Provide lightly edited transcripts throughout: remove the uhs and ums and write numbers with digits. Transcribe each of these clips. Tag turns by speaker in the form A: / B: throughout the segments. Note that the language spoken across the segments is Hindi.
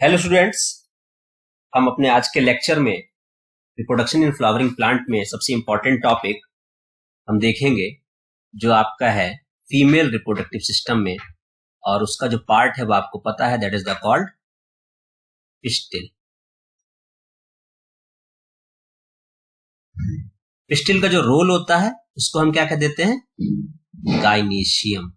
A: हेलो स्टूडेंट्स, हम अपने आज के लेक्चर में रिप्रोडक्शन इन फ्लावरिंग प्लांट में सबसे इंपॉर्टेंट टॉपिक हम देखेंगे जो आपका है फीमेल रिप्रोडक्टिव सिस्टम में, और उसका जो पार्ट है वो आपको पता है, that is the called pistil. Pistil का जो रोल होता है उसको हम क्या कह देते हैं, गाइनीशियम।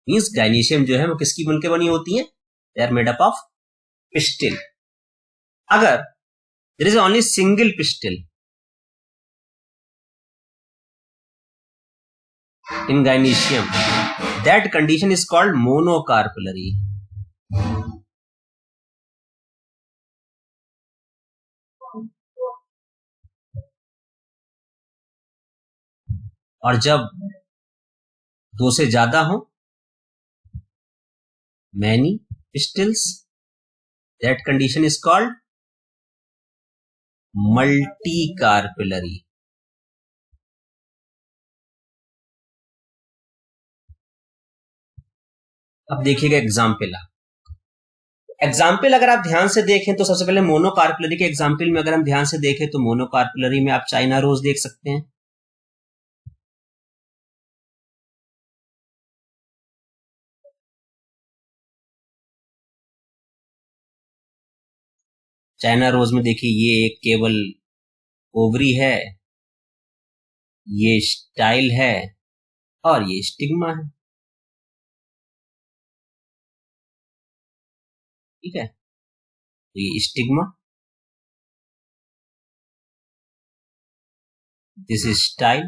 A: मींस गाइनीशियम जो है वो किसकी मिलकर बनी होती है, they are made up of pistil. अगर there is only single pistil in gynoecium, that condition is called monocarpellary. और जब दो से ज्यादा हो, many pistils, that condition is called multicarpellary. अब देखिएगा एग्जाम्पल अगर आप ध्यान से देखें तो सबसे पहले मोनोकार्पलरी के एग्जाम्पल में अगर हम ध्यान से देखें तो मोनोकार्पलरी में आप चाइना रोज देख सकते हैं। चाइना रोज में देखिए ये एक केवल ओवरी है, ये स्टाइल है और ये स्टिग्मा है। ठीक है, तो ये stigma, this is style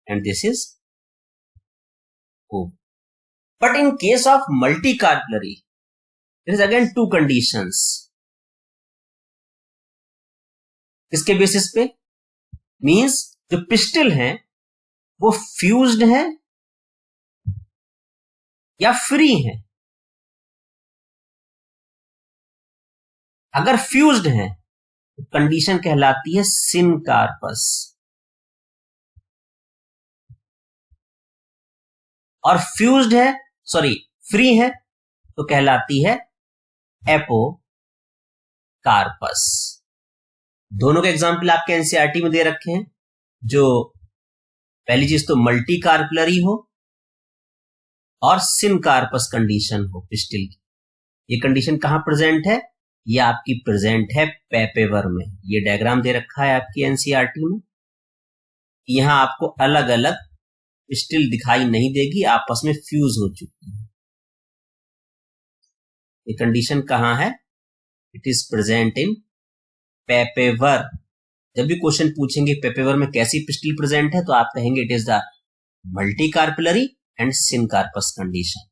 A: and this is ovary. But in case of multicarpellary there is again two conditions. इसके बेसिस पे मींस जो पिस्टिल हैं वो फ्यूज्ड हैं या फ्री हैं। अगर फ्यूज्ड हैं तो कंडीशन कहलाती है सिनकार्पस, और फ्यूज्ड है फ्री है तो कहलाती है एपोकार्पस। दोनों के एग्जाम्पल आपके एनसीईआरटी में दे रखे हैं। जो पहली चीज तो मल्टीकार्पलरी हो और सिनकार्पस कंडीशन हो पिस्टिल की। ये कंडीशन कहां प्रेजेंट है, ये आपकी प्रेजेंट है पेपेवर में। ये डायग्राम दे रखा है आपकी एनसीईआरटी में। यहां आपको अलग अलग पिस्टिल दिखाई नहीं देगी, आपस में फ्यूज हो चुकी है। ये कंडीशन कहां है, इट इज प्रेजेंट इन पेपेवर। जब भी क्वेश्चन पूछेंगे पेपेवर में कैसी पिस्टिल प्रेजेंट है तो आप कहेंगे it is the multicarpellary and syncarpous condition.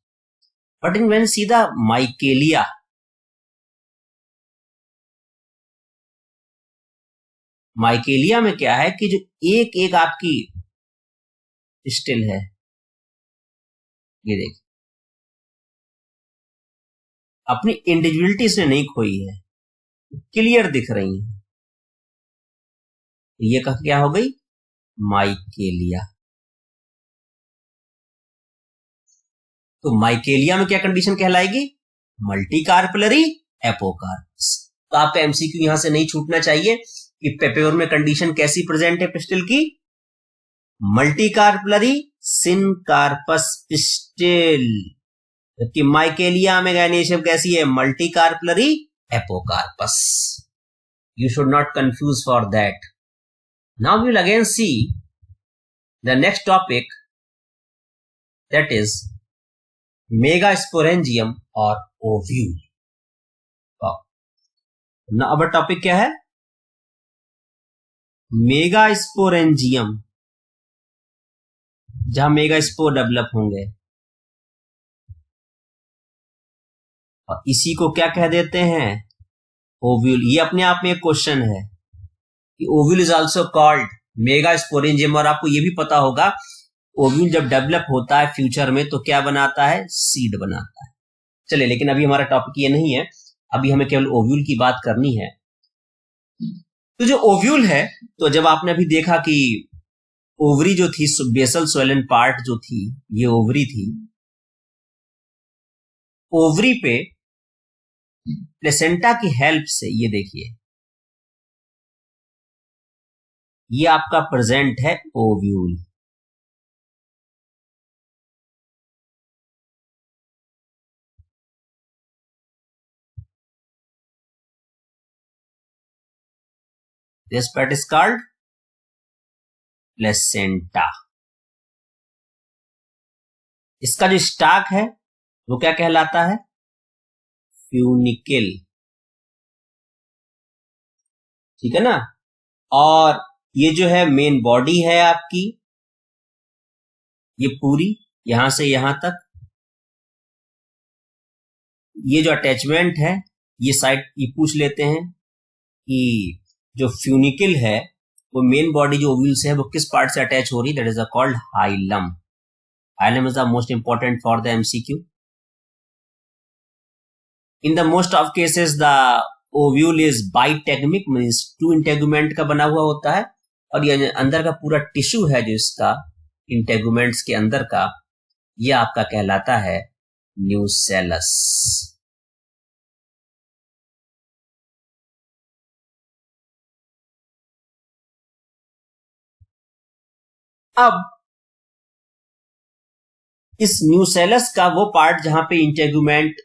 A: But in when see the Michelia, Michelia में क्या है कि जो एक एक आपकी पिस्टिल है, ये देखिए अपनी इंडिविजुअलिटी से नहीं खोई है, क्लियर दिख रही है। ये क्या हो गई, माइकेलिया। तो माइकेलिया में क्या कंडीशन कहलाएगी, मल्टीकार्पलरी एपोकार्पस। तो आपका एमसीक्यू यहां से नहीं छूटना चाहिए कि पेपेवर में कंडीशन कैसी प्रेजेंट है पिस्टिल की, मल्टीकार्पलरी सिनकार्पस पिस्टिल। जबकि माइकेलिया में गाइनेशियम कैसी है, multicarpellary apocarpous. You should not confuse for that. Now we will again see the next topic, that is megasporangium और ओव्यूल। अब टॉपिक क्या है, मेगास्पोरेंजियम, जहां मेगास्पोर डेवलप होंगे। और इसी को क्या कह देते हैं, ओव्यूल। ये अपने आप में एक क्वेश्चन है कि ovule is also called megasporangium. और आपको ये भी पता होगा ओव्यूल जब डेवलप होता है फ्यूचर में तो क्या बनाता है, सीड बनाता है। चलिए, लेकिन अभी हमारा टॉपिक ये नहीं है, अभी हमें केवल ओव्यूल की बात करनी है। तो जो ओव्यूल है, तो जब आपने अभी देखा कि ओवरी जो थी, बेसल सोलन पार्ट जो थी, ये ओवरी थी, ओवरी पे प्लेसेंटा की हेल्प से, ये देखिए, ये आपका प्रेजेंट है ovule. This part is called placenta. इसका जो स्टाक है वो क्या कहलाता है? फ्यूनिकल। ठीक है ना। और ये जो है मेन बॉडी है आपकी, ये पूरी यहां से यहां तक, ये जो अटैचमेंट है, ये साइड ये पूछ लेते हैं कि जो फ्यूनिकल है वो मेन बॉडी जो ओव्यूल से है वो किस पार्ट से अटैच हो रही है, that is called hilum. Hilum is the most important for the MCQ. In the most of cases the ovule is bitegmic, means two integument का बना हुआ होता है, और ये अंदर का पूरा टिश्यू है जो इसका इंटेगुमेंट्स के अंदर का, ये आपका कहलाता है न्यूसेलस। अब इस न्यूसेलस का वो पार्ट जहां पे इंटेगुमेंट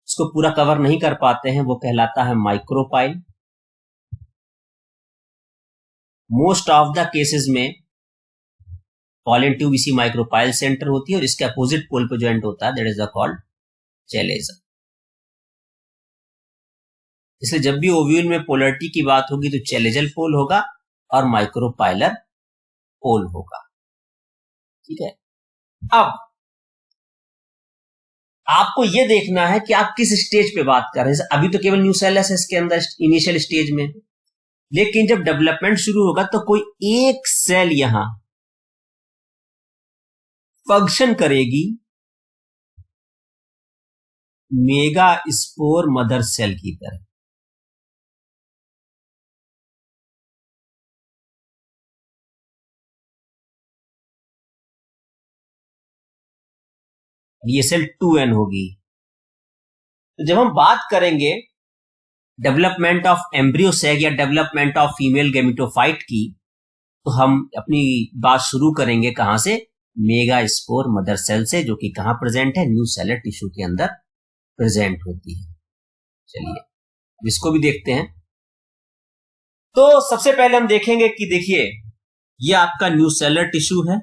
A: उसको पूरा कवर नहीं कर पाते हैं वो कहलाता है micropyle. Most of the cases में पॉलन ट्यूब इसी माइक्रोपाइल सेंटर होती है, और इसके अपोजिट पोल पे ज्वाइंट होता है, दैट इज कॉल्ड चेलेजा। इसलिए जब भी ओव्यूल में पोलरिटी की बात होगी तो चेलेजल पोल होगा और माइक्रोपाइलर पोल होगा। ठीक है। अब आपको यह देखना है कि आप किस स्टेज पे बात कर रहे हैं। अभी तो केवल न्यूसेलस है इसके अंदर इनिशियल स्टेज में, लेकिन जब डेवलपमेंट शुरू होगा तो कोई एक सेल यहां फंक्शन करेगी मेगा स्पोर मदर सेल की तरह। ये सेल 2n होगी। तो जब हम बात करेंगे डेवलपमेंट ऑफ एम्ब्रियो सेग या डेवलपमेंट ऑफ फीमेल गेमिटोफाइट की, तो हम अपनी बात शुरू करेंगे कहां से? मेगा स्पोर मदर सेल से, जो कि कहां प्रेजेंट है? न्यू सेलर टिश्यू के अंदर प्रेजेंट होती है। चलिए इसको भी देखते हैं। तो सबसे पहले हम देखेंगे कि देखिए ये आपका न्यू सेलर टिश्यू है,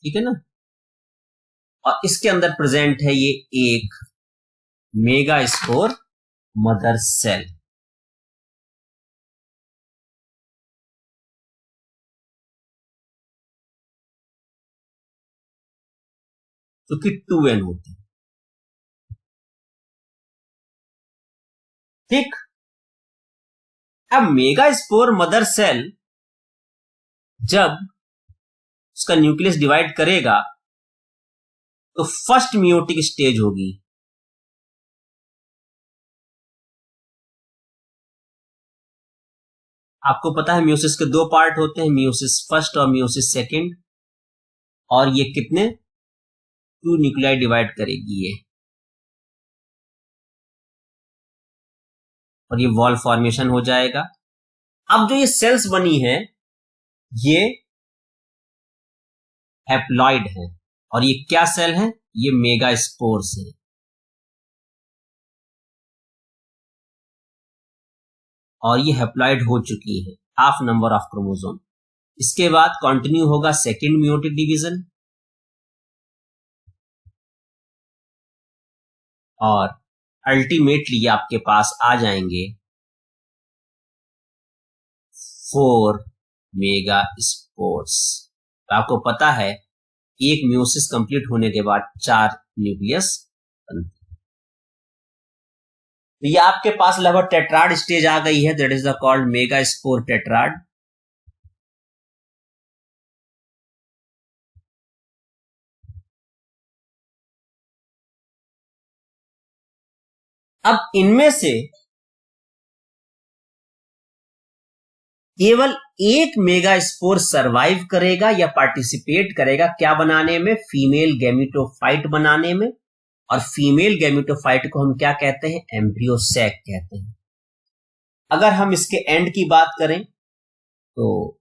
A: ठीक है ना, और इसके अंदर प्रेजेंट है ये एक मेगा स्पोर मदर सेल। जो कि 2n होती है। ठीक। अब मेगा स्पोर मदर सेल जब उसका न्यूक्लियस डिवाइड करेगा तो फर्स्ट मियोटिक स्टेज होगी। आपको पता है मियोसिस के दो पार्ट होते हैं, मियोसिस फर्स्ट और मियोसिस सेकंड, और ये कितने 2 न्यूक्लियाई डिवाइड करेगी ये, और ये वॉल फॉर्मेशन हो जाएगा। अब जो ये सेल्स बनी है ये हैप्लॉइड है, और ये क्या सेल है? ये मेगा स्पोर्स है। और ये हैप्लॉइड हो चुकी है, हाफ नंबर ऑफ क्रोमोसोम। इसके बाद कंटिन्यू होगा सेकेंड मियोटिक डिवीजन, और अल्टीमेटली आपके पास आ जाएंगे 4 मेगा स्पोर्स। तो आपको पता है एक मियोसिस कंप्लीट होने के बाद 4 न्यूक्लियस बनते हैं। तो ये आपके पास लगभग टेट्राड स्टेज आ गई है, that is the called mega spore tetrad. अब इनमें से केवल एक मेगा स्पोर सरवाइव करेगा या पार्टिसिपेट करेगा क्या बनाने में, फीमेल गैमेटोफाइट बनाने में। और फीमेल गैमेटोफाइट को हम क्या कहते हैं, एम्ब्रियो सैक कहते हैं। अगर हम इसके एंड की बात करें तो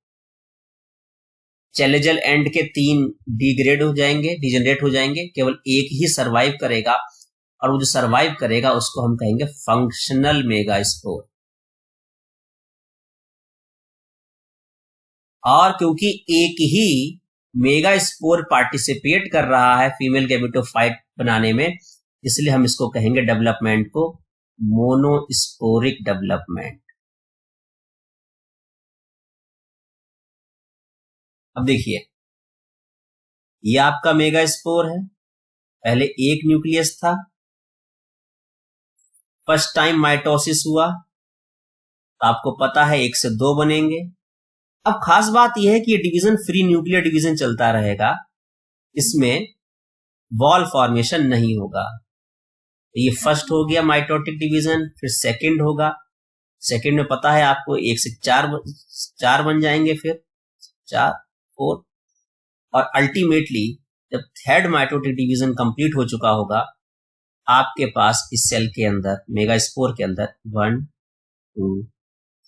A: चैलेजल एंड के 3 डिग्रेड हो जाएंगे, डिजेनरेट हो जाएंगे, केवल एक ही सरवाइव करेगा, और वो जो सरवाइव करेगा उसको हम कहेंगे फंक्शनल मेगास्पोर। और क्योंकि एक ही मेगास्पोर पार्टिसिपेट कर रहा है फीमेल गैमेटोफाइट बनाने में, इसलिए हम इसको कहेंगे डेवलपमेंट को मोनोस्पोरिक डेवलपमेंट। अब देखिए, ये आपका मेगास्पोर है, पहले एक न्यूक्लियस था, फर्स्ट टाइम माइटोसिस हुआ तो आपको पता है 1 से 2 बनेंगे। अब खास बात यह है कि ये डिवीजन फ्री न्यूक्लियर डिवीजन चलता रहेगा, इसमें वॉल फॉर्मेशन नहीं होगा। ये फर्स्ट हो गया माइटोटिक डिवीजन, फिर सेकंड होगा, सेकंड में पता है आपको 1 से 4 बन जाएंगे, फिर 4 4, और अल्टीमेटली जब थर्ड माइटोटिक डिवीजन कंप्लीट हो चुका होगा, आपके पास इस सेल के अंदर मेगास्पोर के अंदर 1 2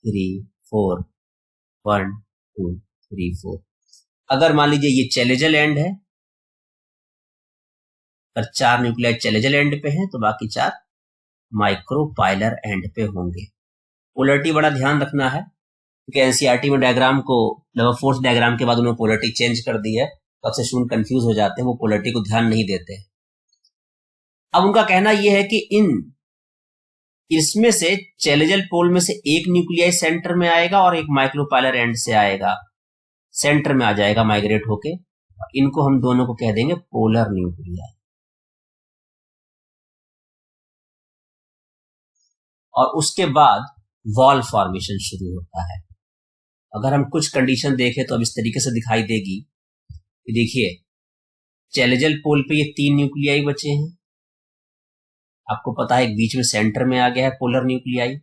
A: 3 4 1 2 3 4। अगर मान लीजिए ये चैलेजल एंड है, अगर 4 न्यूक्लियाई चैलेजल एंड पे हैं तो बाकी 4 माइक्रोपाइलर एंड पे होंगे। पोलरिटी बड़ा ध्यान रखना है, क्योंकि एनसीईआरटी में डायग्राम को लेवल फोर्स डायग्राम के बाद उन्होंने पोलरिटी चेंज कर दी है, तो अक्सर स्टूडेंट कंफ्यूज हो जाते हैं, वो पोलरिटी को ध्यान नहीं देते हैं। अब उनका कहना यह है कि इसमें से चैलेजल पोल में से एक न्यूक्लियाई सेंटर में आएगा और एक माइक्रोपाइलर एंड से आएगा, सेंटर में आ जाएगा माइग्रेट होके, इनको हम दोनों को कह देंगे पोलर न्यूक्लियाई। और उसके बाद वॉल फॉर्मेशन शुरू होता है। अगर हम कुछ कंडीशन देखें तो अब इस तरीके से दिखाई देगी कि देखिए, चैलेजल पोल पे ये 3 न्यूक्लियाई बचे हैं, आपको पता है एक बीच में सेंटर में आ गया है पोलर न्यूक्लियाई।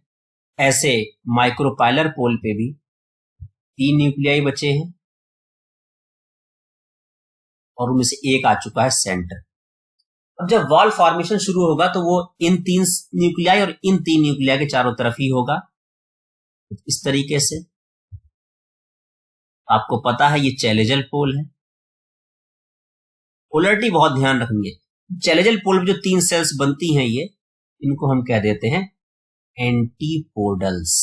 A: ऐसे माइक्रोपाइलर पोल पे भी 3 न्यूक्लियाई बचे हैं और उनमें से एक आ चुका है सेंटर। अब जब वॉल फॉर्मेशन शुरू होगा तो वो इन 3 न्यूक्लियाई और इन 3 न्यूक्लियाई के चारों तरफ ही होगा, इस तरीके से। आपको पता है ये चैलेजल पोल है। पोलरिटी बहुत ध्यान रखेंगे, चैलेजल पोल में जो 3 सेल्स बनती हैं ये, इनको हम कह देते हैं एंटीपोडल्स।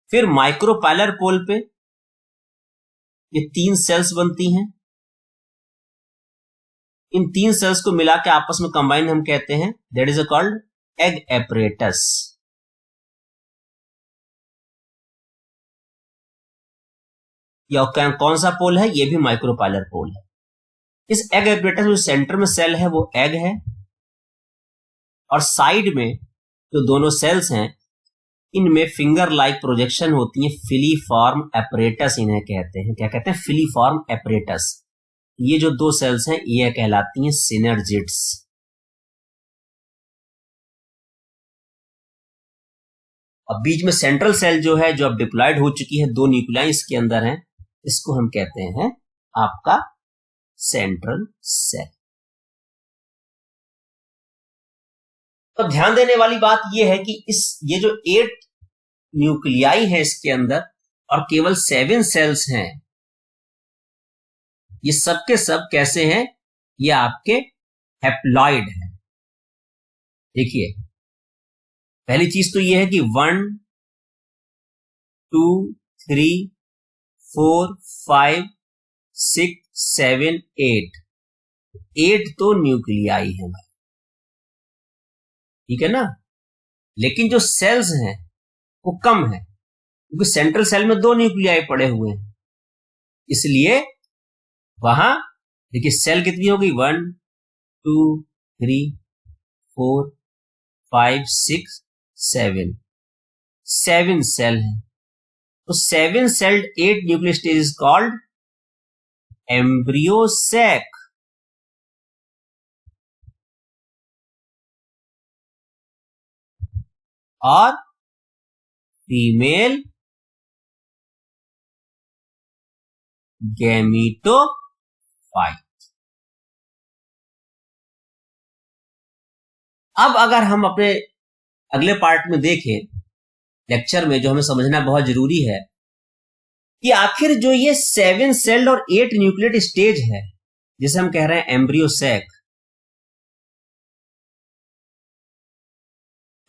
A: फिर माइक्रोपाइलर पोल पे ये 3 सेल्स बनती हैं, इन 3 सेल्स को मिला के आपस में कंबाइन हम कहते हैं, that is called egg apparatus. या कौन सा पोल है, ये भी माइक्रोपाइलर पोल है। इस एग एपरेटस में सेंटर में सेल है वो एग है, और साइड में जो दोनों सेल्स हैं इनमें फिंगर लाइक प्रोजेक्शन होती है, फिलीफॉर्म एपरेटस इन्हें कहते हैं। क्या कहते हैं, फिलीफॉर्म एपरेटस। ये जो 2 सेल्स हैं ये कहलाती हैं सिनर्जिड्स। अब बीच में सेंट्रल सेल जो है, जो अब डिप्लॉयड हो चुकी है, 2 न्यूक्लियाई इसके अंदर हैं, इसको हम कहते हैं आपका सेंट्रल सेल। तो ध्यान देने वाली बात यह है कि ये जो 8 न्यूक्लियाई है इसके अंदर और केवल 7 सेल्स हैं, ये सब के सब कैसे हैं, ये आपके हैप्लॉइड हैं। देखिए, पहली चीज तो ये है कि 1 2 3 4 5 6 7 8 तो न्यूक्लियाई है भाई, ठीक है ना। लेकिन जो सेल्स हैं वो कम है, क्योंकि सेंट्रल सेल में 2 न्यूक्लियाई पड़े हुए हैं, इसलिए वहां देखिए सेल कितनी होगी, 1 2 3 4 5 6 7 सेल है। तो 7 celled 8 nuclear stage is called embryo sac. और फीमेल गैमीटोफाइट। अब अगर हम अपने अगले पार्ट में देखें लेक्चर में, जो हमें समझना बहुत जरूरी है कि आखिर जो ये 7 सेल्ड और 8 न्यूक्लियेट स्टेज है, जिसे हम कह रहे हैं एम्ब्रियो सैक,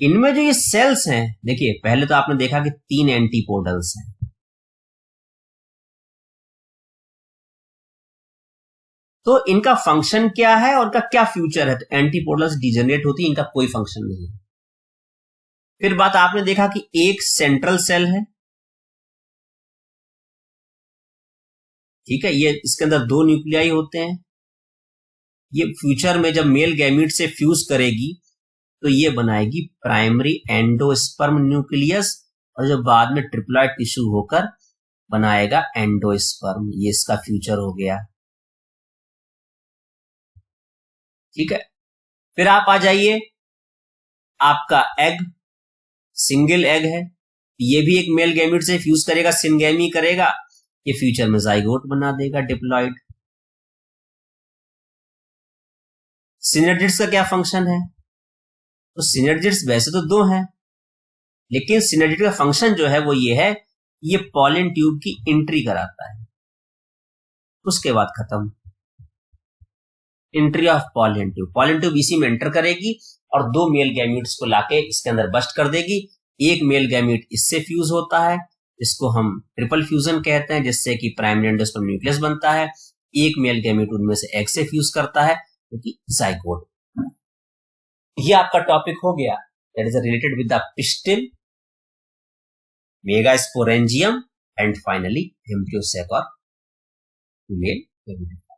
A: इनमें जो ये सेल्स हैं, देखिए पहले तो आपने देखा कि 3 एंटीपोडल्स हैं, तो इनका फंक्शन क्या है और इनका क्या फ्यूचर है। तो एंटीपोडल्स डिजेनरेट होती है, इनका कोई फंक्शन नहीं है। फिर बात आपने देखा कि एक सेंट्रल सेल है, ठीक है, ये इसके अंदर 2 न्यूक्लियाई होते हैं। ये फ्यूचर में जब मेल गैमीट से फ्यूज करेगी तो ये बनाएगी प्राइमरी एंडोस्पर्म न्यूक्लियस, और जो बाद में ट्रिप्लॉइड टिश्यू होकर बनाएगा एंडोस्पर्म। ये इसका फ्यूचर हो गया, ठीक है। फिर आप आ जाइए, आपका एग सिंगल एग है, ये भी एक मेल गैमीट से फ्यूज करेगा, सिनगैमी करेगा, ये फ्यूचर में जाइगोट बना देगा, डिप्लॉइड। सिनर्जिड्स का क्या फंक्शन है? तो सिनर्जिड्स वैसे तो 2 हैं, लेकिन सिनर्जिड का फंक्शन जो है वो ये है, ये पॉलन ट्यूब की एंट्री कराता है। उसके बाद खत्म, entry of pollen tube. Pollen tube इसी में एंटर करेगी और 2 मेल गैमीट्स को लाके इसके अंदर बस्ट कर देगी। एक मेल गैमीट इससे फ्यूज होता है, इसको हम ट्रिपल फ्यूजन कहते हैं, जिससे कि प्राइमरी एंडोस्पर्म न्यूक्लियस बनता है। एक मेल गैमीट उनमें से एग से फ्यूज करता है, क्योंकि जाइगोट। ये आपका टॉपिक हो गया, that is related with the pistil, megasporangium and finally embryo sac और फीमेल गैमीट।